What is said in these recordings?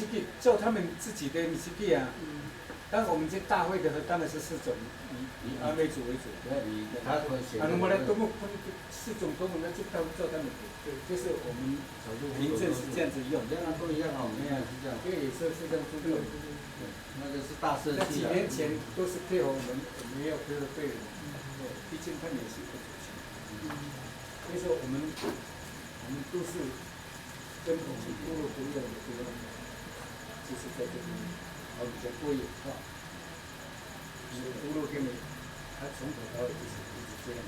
Miski 做他们自己的 Miski 啊。但我们这大会的当然是4种，以阿美族为主。那么呢，都分4种都能去做他们的，就是我们凭证是这样子用，这样都一样啊，我们也是这样。对，是这样做的。那个是大社区。那几年前都是配合我们没有配合队伍，毕竟他们也是一个族群。所以说我们都是跟同济部落不一样的地方，就是在这边。比较过瘾啊！你的部落跟你，他从头到尾就是一直这样，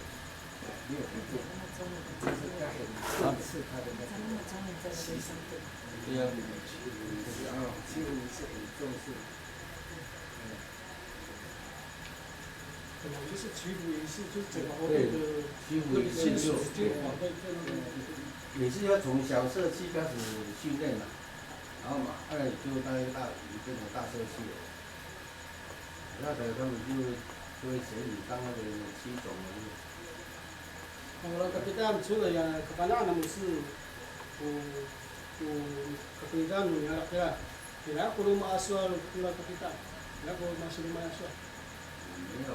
没有变过。就是他很重视他的那个牺牲的。对呀。就是几乎是很重视。本来就是祈福仪式，就整个活动的祈福仪式就也是要从小社区开始训练的。然后嘛，后来就那个变成大社区了。那时候他们就会选你当那个区总了。Kalau kapitan sudah ya kepada anak musuh, kapitan ya kira, kira aku rumah asal kira kapitan, kira aku masih rumah asal. 没有，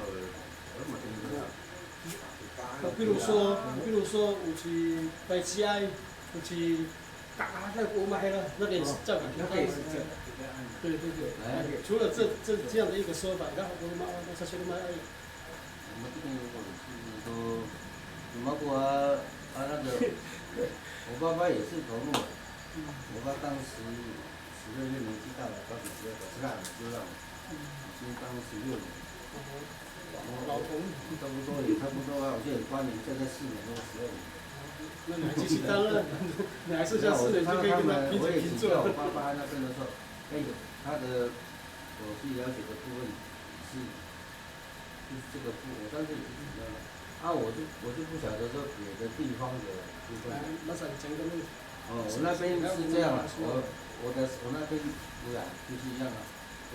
我没听过。比如说，有去拜祭，有去。打那我们还有那点照片，对，除了这样的一个说法，然后我妈他说的妈哎。我们这边是说，包括那个，我爸爸也是头目，我爸当时16岁年纪大了，到12岁，12就让，已经当16年。老头。差不多啊，我记得8年，现在4年多12年。那你还继续当啊？你还剩下4年就可以跟他平起平坐。我爸爸那边的时候，他的我去了解的部分是这个部，我当时也是知道的。我就不晓得说别的地方的部分。那是讲个路。我那边是这样啊，我那边就是一样啊。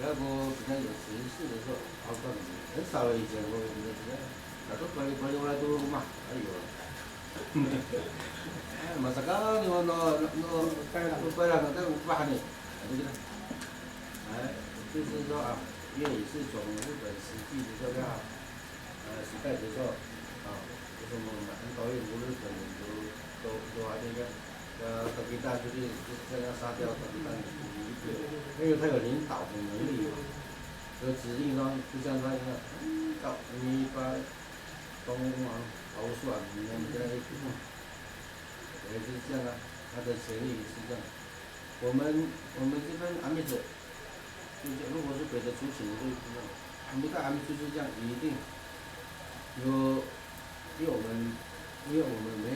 要不比较有形式的时候，很少了以前我们都管理我来都嘛，哎呦。嘛sekali no bayar那500呢，就是说啊，因为也是从日本实际的这个时代的时候就是我们很讨厌日本人都还这个特别大就是这样杀掉特别大因为他有领导的能力嘛，所以指令上就像他一样，到你把东投诉啊，你们这样也是这样啊，他的权利是这样。我们这边阿美族，如果是别的族群，就不知道。我们在阿美族是这样，一定有，因为我们没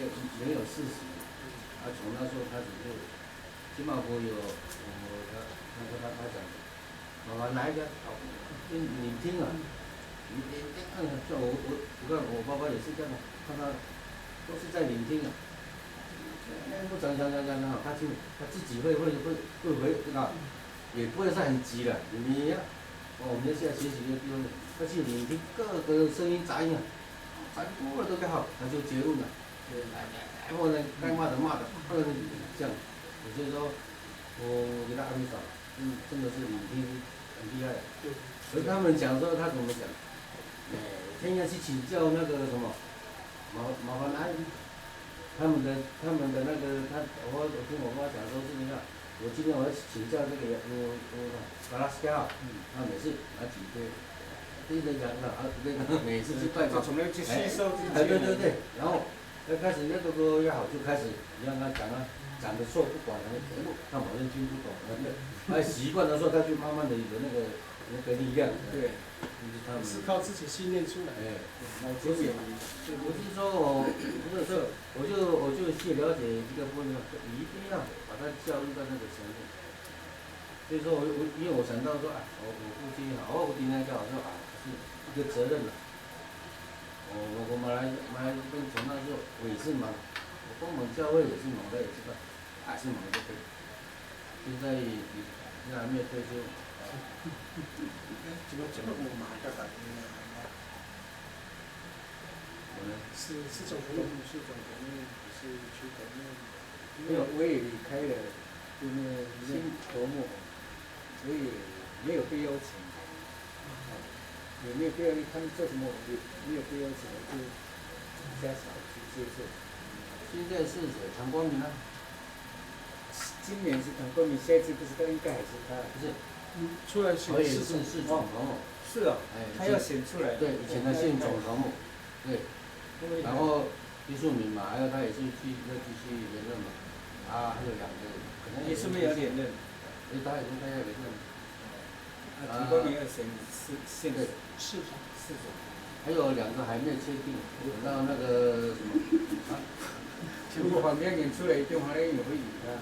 有事实，从那时候开始就，起码会有他讲，妈妈来一个，你听啊。像我看我爸爸也是这样，看他都是在聆听啊。不讲，他自己会回啊，也不会是很急的。你我们现在学习的地方，他去聆听各个声音杂音啊，杂音多了都刚好，他就结论了。或者该骂的，这样。所以说，我给他安排真的是聆听很厉害。而他们讲说他怎么讲？天要去请教那个什么，麻烦来，他们的那个我听我妈讲说是那个，我今天我要请教这个巴拉斯加，每次几个，一直讲每次去拜访，从那去吸收对，然后开始那个要好就开始你让他讲的错不管了，全部他反正听不懂，习惯的时候他就慢慢的有那个力量，对。是靠自己训练出来。不是说我就去了解这个部分，一定要把它教育到那个程度。所以说因为我想到说我父亲我今天刚好说是一个责任了。我马来跟从那时候我也是忙，我帮忙教会也是忙的，也知道还是忙的对。现在还没有退休。怎么不买个是总头目，是总头目，是区头目。没有，我也离开了，就那新头目。所以没有被邀请，也没有必要他们做什么也没有被邀请，就比较少去接受。现在是谁？唐光明啊？今年是唐光明，下一次不知道应该还是他。不是，出来选可以市是总统。是啊，他要选出来。对，以前的县总统，对。然后徐树明嘛，还有他也是继续连任嘛，还有2个，可能也是没有连任。他也应该要连任。唐光明要选县对市长。还有2个还没有确定，等到那个什么如果黄亮演出来，一定黄亮也会赢啊。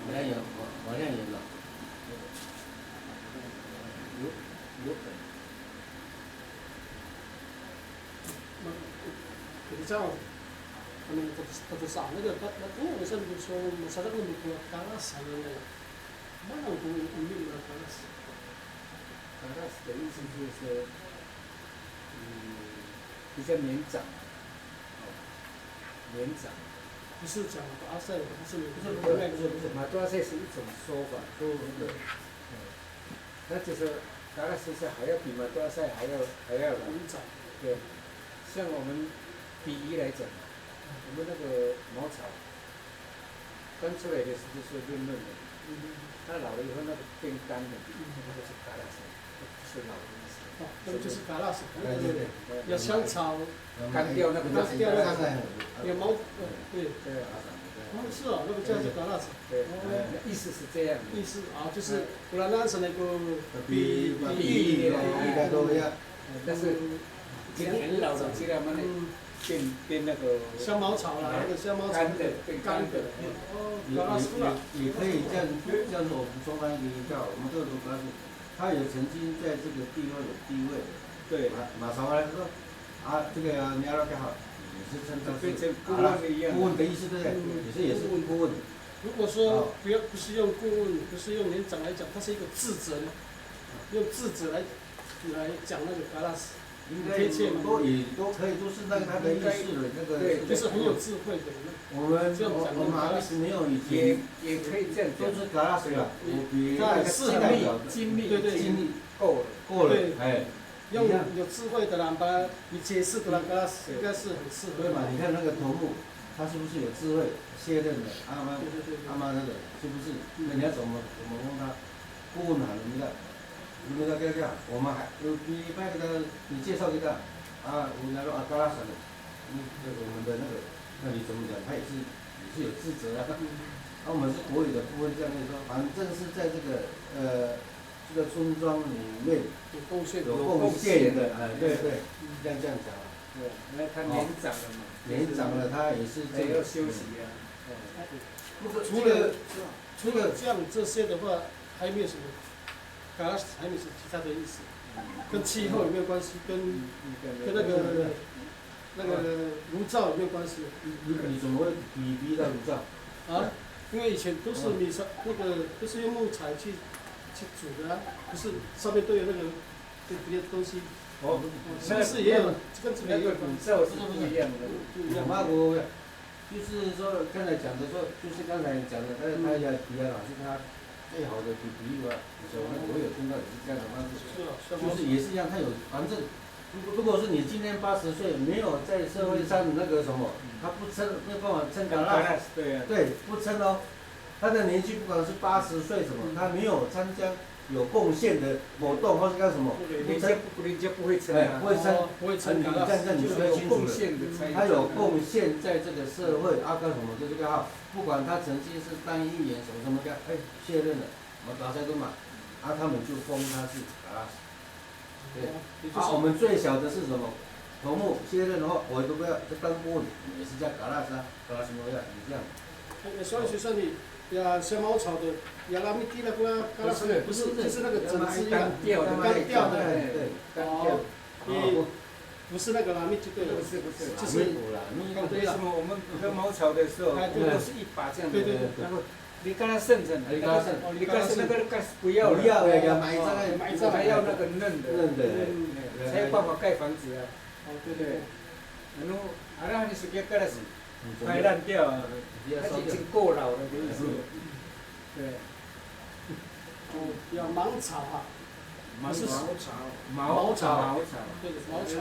黄亮演了。有可能。比较，他啥那个我为什么说我啥那个不干了啥的呢？马上就有了干了啥。干了啥的意思就是说，比较年长，年长。不是讲马赛，不是马多赛是一种说法，说那个，那就是达拉斯赛还要比马多赛还要老。对，像我们比喻来讲，我们那个茅草刚出来的时候是润润的，它老了以后那个变干的，那个是达拉斯，是老的意思。那个就是达拉斯，对。要香草干掉那个。有毛，对。是啊，那个叫做达拉斯。对。意思是这样。意思啊，就是布拉纳是那个比喻的都一样。但是已经很老的，这样慢慢变那个香茅草啦，那个香茅草干的，变干的。你可以这样子，我补充他一个音效，我们这个都告诉他也曾经在这个地方有地位的。对。马上来说，这个你要干好，也是称他是顾问的意思，对不对？也是顾问。如果说不是用顾问，不是用年长来讲，它是一个智者，用智者来讲那个嘎拉斯，贴切嘛？都可以，都是那个他的意思的那个。对，就是很有智慧的。我们马拉斯没有以前也可以这样讲。都是嘎拉斯了，他很精密，精力够了，哎。用有智慧的人把你解释的人嘎拉斯，应该是很适合。对嘛？你看那个头目，他是不是有智慧？卸任的阿妈那个是不是？那你要怎么问他？顾问啊，你们那个我们还有你拜给他，你介绍给他，我来说嘎拉什的，我们的那个，那你怎么讲？他也是有职责啊。那我们是国语的部分，这样跟你说，反正是在这个村庄里面有贡献的，对，这样讲。对，因为他年长了嘛。年长了，他也是还要休息啊。除了这样这些的话，还没有什么，嘎拉斯还没有什么其他的意思，跟气候有没有关系？跟那个炉灶有没有关系？你怎么会比到炉灶？因为以前都是米烧，都是用木材去煮的，不是上面都有那个别的东西。是不是也有跟这个炉灶是不一样的？就是说刚才讲的说，就是刚才讲的，他要比较老师他最好的比喻啊，我有听到也是这样的方式，就是也是一样，他有反正，如果是你今年80岁，没有在社会上那个什么，他不称没有办法称嘎拉，对，不称哦，他的年纪不管是80岁什么，他没有参加。有贡献的活动或是干什么，人家不会称啊，不会称。这样你说清楚了。他有贡献在这个社会，干什么这个好，不管他曾经是当议员什么干，卸任了，我打赛都嘛，他们就封他是嘎拉斯。对，我们最小的是什么？头目卸任的话，我都不要，就当顾问，也是叫嘎拉斯，嘎拉斯诺亚，你这样。所以学生你香茅草的。亚拉米蒂那个嘎拉斯不是，就是那个整枝干掉的，对，不是那个拉米就对了，不是，就是为什么我们喝茅草的时候，都是一把这样的，然后你跟他剩着，你跟他那个不要了，还要那个嫩的，才有办法盖房子啊，对不对？然后你是给嘎拉斯，快烂掉啊，它已经够老了的意思，对。要芒草哈，茅是草，茅草茅草，对，茅草。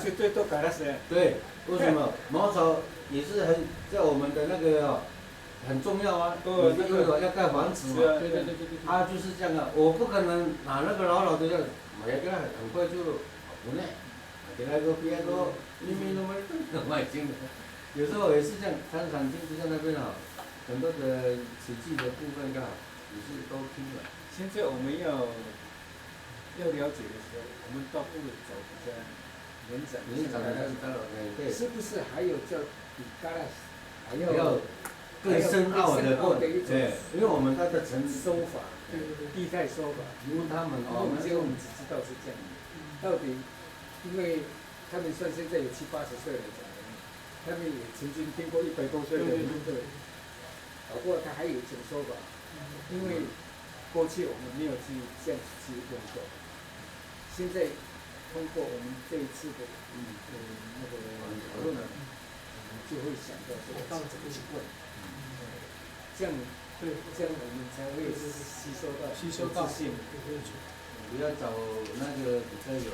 是最多改了是。对，为什么茅草也是在我们的那个很重要啊？因为要盖房子嘛。对。就是这样的，我不可能拿那个老的这样，我要给他很快就不耐，给他个别个秘密那么很经的。有时候也是这样，参禅经就在那边啊，很多的实际的部分刚好也是都听了。现在我们要了解的时候，我们倒不如走比较延展的，对，是不是还有叫比嘎拉还要更深奥的一种，对，因为我们它的层收法，地态收法，因为他们我们只知道是这样的，到底因为他们算现在有70、80岁了，他们也曾经听过100多岁的人，对，不过他还有一种说法，因为过去我们没有去这样去用过，现在通过我们这一次的那个讨论，我们就会想到这个习惯，这样我们才会吸收到自信。不要找那个比较有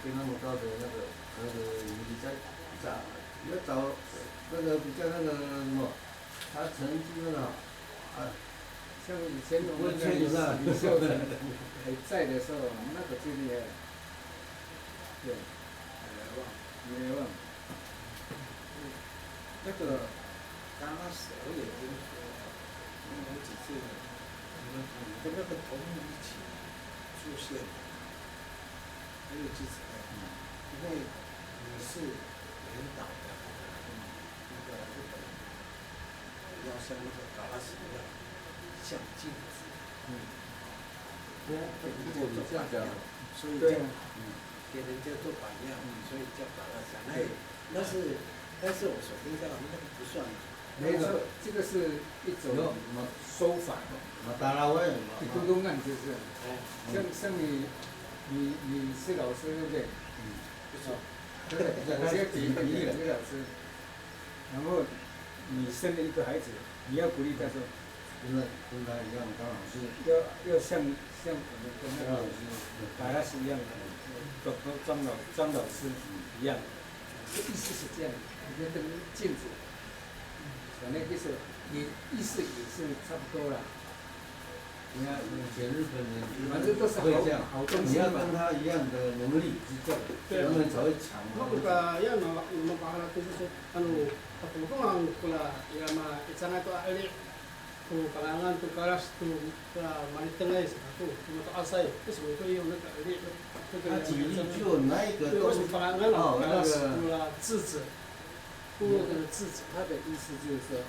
跟他们高的那个比较要找那个比较那个什么，他曾经啊，像以前我们李秀成还在的时候，那个就厉害了。对，你来忘。那个刚开始我也听说，有几次跟那个同一起出现，很有记载，因为你是领导的，那个日本要像那个嘎拉什一样，像镜子，对啊，你这样讲，所以叫给人家做榜样，所以叫嘎拉什。但是我所听到那个不算。没错，这个是一种收法。打拉威，多多案就是，像你是老师对不对？不错。我先比喻了，这个老师，然后你生了一个孩子，你要鼓励他说，跟他一样当老师，要像我们跟那个达拉斯一样的，张老师一样，这意思是这样，你看这个镜子，那个是也意思也是差不多了。你看以前日本人反正都是好东西嘛。你要跟他一样的能力去做，他们才会强。僕がやののバハラとしてpatutungan kula irama itsanga to ali tu kalangan tu karas tu manitengai satu tu to asai tu semua tu yang nak ali tu. 他举例就那一个为什么kalangan karas tu lah 智者，部落的智者，他的意思就是说，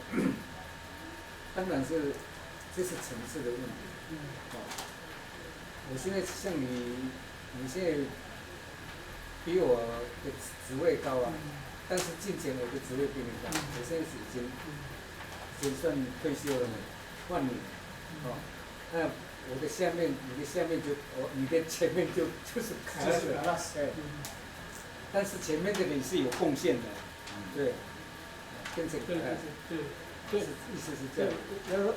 当然是这是层次的问题。我现在像你现在比我的职位高啊，但是进前我的职位比你高，我现在是已经算退休了，换你，那我的下面，你的下面你的前面就是开了，但是前面的你是有贡献的，对，变成对，意思是这样。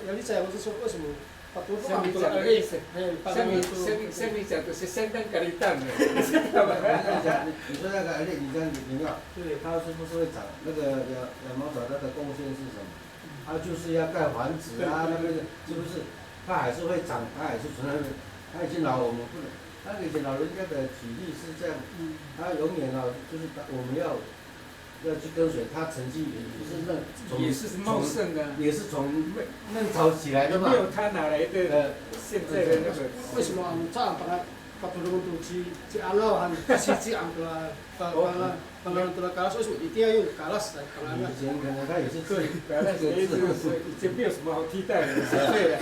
要理解我是说为什么？像你讲的意思，像你讲的是相当给力蛋的，知道吧？你说那个而且你这样你要，他是不是会长那个羊毛草它的贡献是什么？他就是要盖房子啊，那个是不是？他还是会长，他还是存在，他已经老，我们不能。他以前老人家的体力是这样，他永远就是我们要去跟随他成绩也是茂盛的，也是从嫩草起来的嘛。没有他哪来的现在的那个？为什么这样把土龙土去安乐完，去安的啦，当然嘎拉，所以说一定要用嘎拉斯来嘎拉。以前可能他也是对，嘎拉斯以前没有什么好替代的，对的。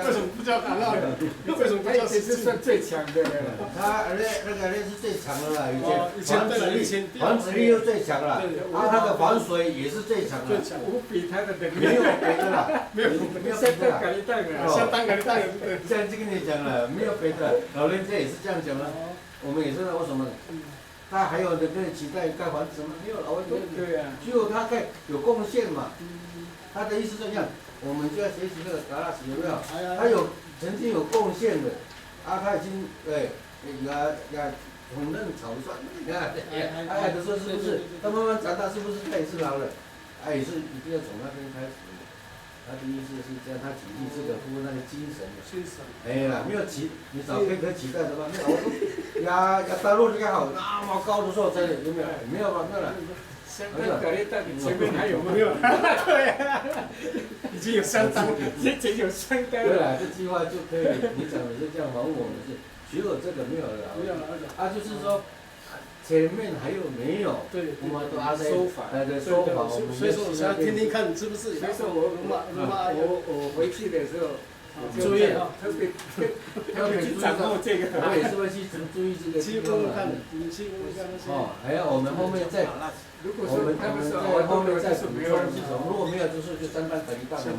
为什么不叫嘎拉呢？为什么他以前是算最强的了？他那个是最强的了，以前防止力又最强了，他的防水也是最强的。无比他的能力。没有别的了，没有相当给力蛋了，相当给力蛋。这样就跟你讲了，没有别的，老人家也是这样讲的，我们也是为什么？他还有人跟你期待盖房子吗？没有，老人家对呀，只有他有贡献嘛。他的意思就像我们就要学习那个达拉斯有没有？哎呀他有曾经有贡献的，他已经也统任草率，你看，的说是不是？他慢慢长大是不是他也是老了？也是一定要从那边开始。他的意思是这样，他体力这个夫那个精神。没有你找可以取代的吗？没有，我说亚大陆这个好那么高的时候，真的有没有？没有吧，没有了。相当改变到底前面还有没有？对啊，已经有相当，之前有相当。对了，这句话就可以，你讲的是这样，反我们是只有这个没有了。没有了，就是说。前面还有没有？对，我们都在说法，对说法，所以说我想听听看是不是？所以说我回去的时候，注意啊，特别去掌握这个。我也是会去注意这个。去问问看，你去问问看那些。还有我们后面再，如果说他们在后面再补充是什么？如果没有，就是就3班等于大班。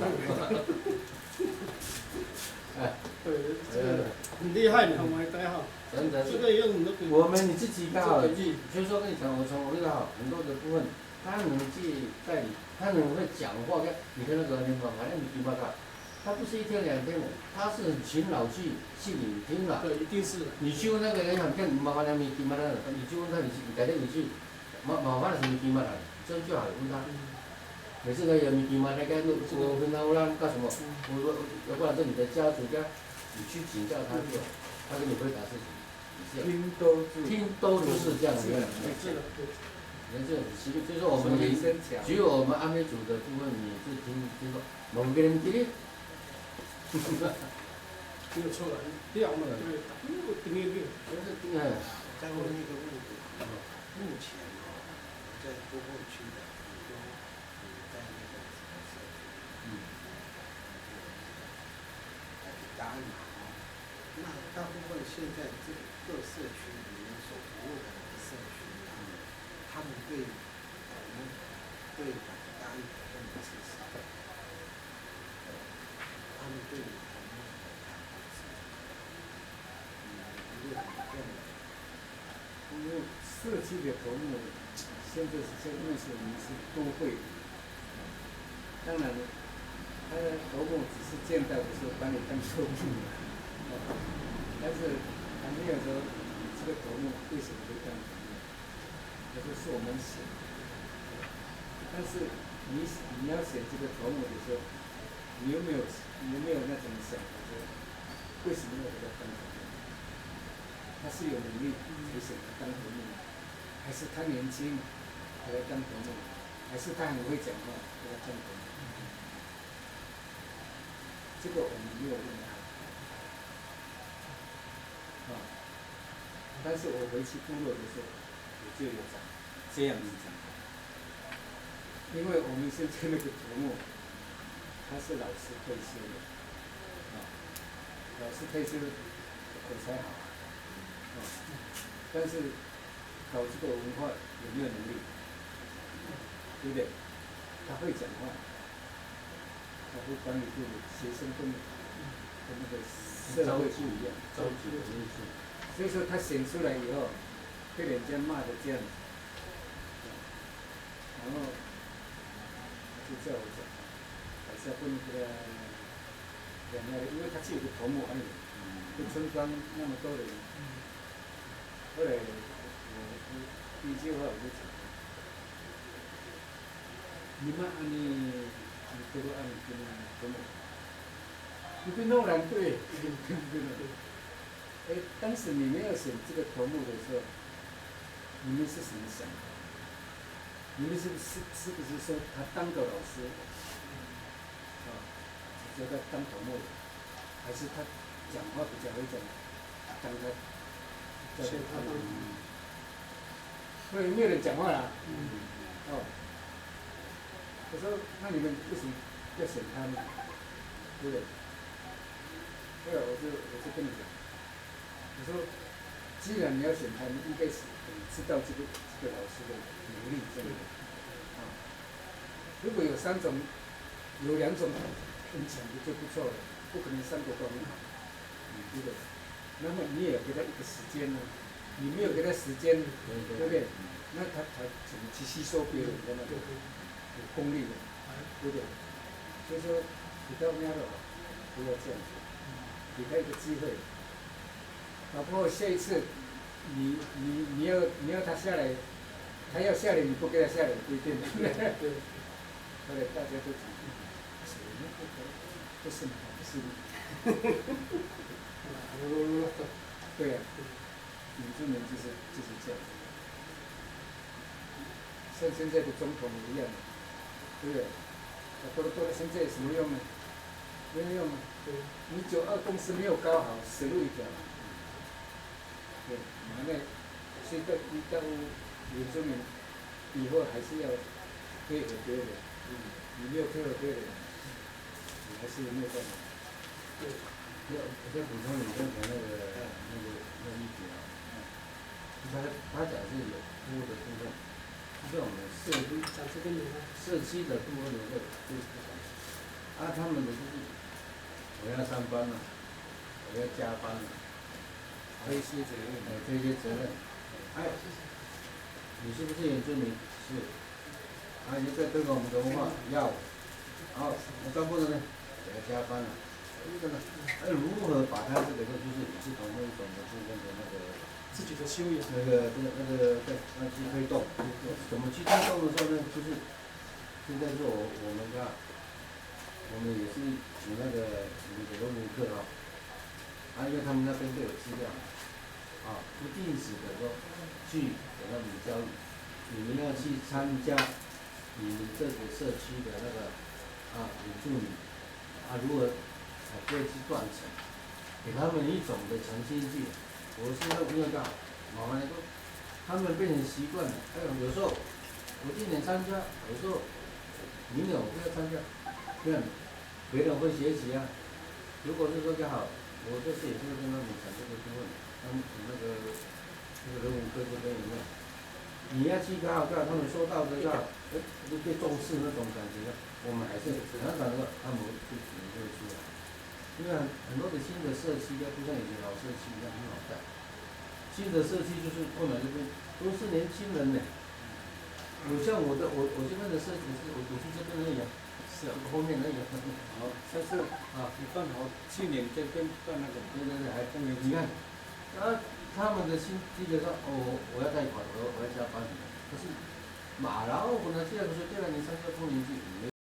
对，这个很厉害，你看我还带哈。真的。这个用那个。我们你自己刚好，就是说跟你讲，我从那个很多的部分，他能去带你，他能会讲话，你看那个联邦好像你听不到，他不是1天2天的，他是很勤劳去聆听的。对，一定是的。你去问那个人想看麻烦他没听吗？你去问他，你改天你去，麻烦什么听吗？这样就好了，问他。每次他有没听吗？那个我跟他我让干什么？要不然这你的家属家，你去请教他就好，他给你回答事情。听都是这样的，是的，就是我们只有我们安美组的部分，你是听说，某个人听，没有错了，掉了，对，就是再问一个问题，目前在东后区的很多在那个什么答案那大部分现在这各社区里面所服务的社区他们对答案的认知是什么？他们对我们的看法是因为社区的头目现在目前我们是都会，当然，他的头目只是见到的时候把你当头目，但是还没有说这个头目为什么会当头目，这个是我们选。但是你要选这个头目的时候，你有没有那种想法说，为什么要给他当头目？他是有能力才选他当头目，还是他年轻给他当头目，还是他很会讲话给他当头目？这个我们没有问他。但是我回去部落的时候，我就有讲这样子讲。因为我们现在那个头目，他是老师退休的，老师退休口才好，但是搞这个文化有没有能力？对不对？他会讲话，他会管理部学生跟那个社会不一样，所以说他选出来以后，被人家骂的这样子，然后就叫我讲，还是要跟这个讲那个，因为他是有个头目而已，跟村庄那么多人，后来我第一句话我就讲，你们按你这个按跟头目，你跟弄人对，当时你们要选这个头目的时候，你们是什么想法？你们是不是说他当个老师，觉得当头目，还是他讲话比较会讲，当他叫他当？所以没有人讲话啦。我说那你们为什么要选他呢？对不对？后来我就跟你讲。我说，既然你要选他，你应该是知道这个老师的能力在哪里。如果有2种很强的就不错了，不可能3个都很好，对不对？那么你也要给他一个时间呢，你没有给他时间，对不对？那他怎么去吸收别人的那个有功力的，对不对？所以说给到那了，不要这样子，给他一个机会。搞不好下一次你要他下来，他要下来你不给他下来不一定。对。后来大家都讲，不是好事。对呀、原住民就是这样。像现在的总统一样，对不对？多了现在有什么用呢？没有用啊！你9·2共识没有搞好，死路一条。对，那所以遇到原住民以后还是要配合别人，你没有配合别人，你还是没有办法。对。我再补充你刚才那个议题啊，他讲是有服务的部分，是我们社区的部分的这个他们的就是我要上班了，我要加班了，推卸责任。推卸责任。你是不是原住民？是。你在对我们的文化要，我干部的呢，我要加班了。这个呢，如何把他这个就是也是从那种的部分的那个自己的修养，去推动，怎么去推动的时候呢？就是现在是我们我们也是请那个农民课因为他们那边都有资料，不定时的说去给他们教育，你们要去参加你们这个社区的那个原住民如何可以去断层，给他们一种的诚心剂。我现在没有干，慢慢的说，他们变成习惯了。有时候我今年参加，有时候明年我不要参加，这样别人会学习啊。如果是说刚好，我这次也是跟他们讲这个部分，他们那个人文科这边有没有？你要去他们说到的都被重视那种感觉，我们还是常常的他们就只能会出来。因为很多的新的社区不像以前老社区一样很好带，新的社区就是后来这边都是年轻人呢。像我这边的社区是我去这边而已，是后面而已。好，下次你办好，去年这边办那个，对，还公园。你看，他们的心基本上我要贷款，我要加班，可是然后本来这样说，第2年参加丰年祭。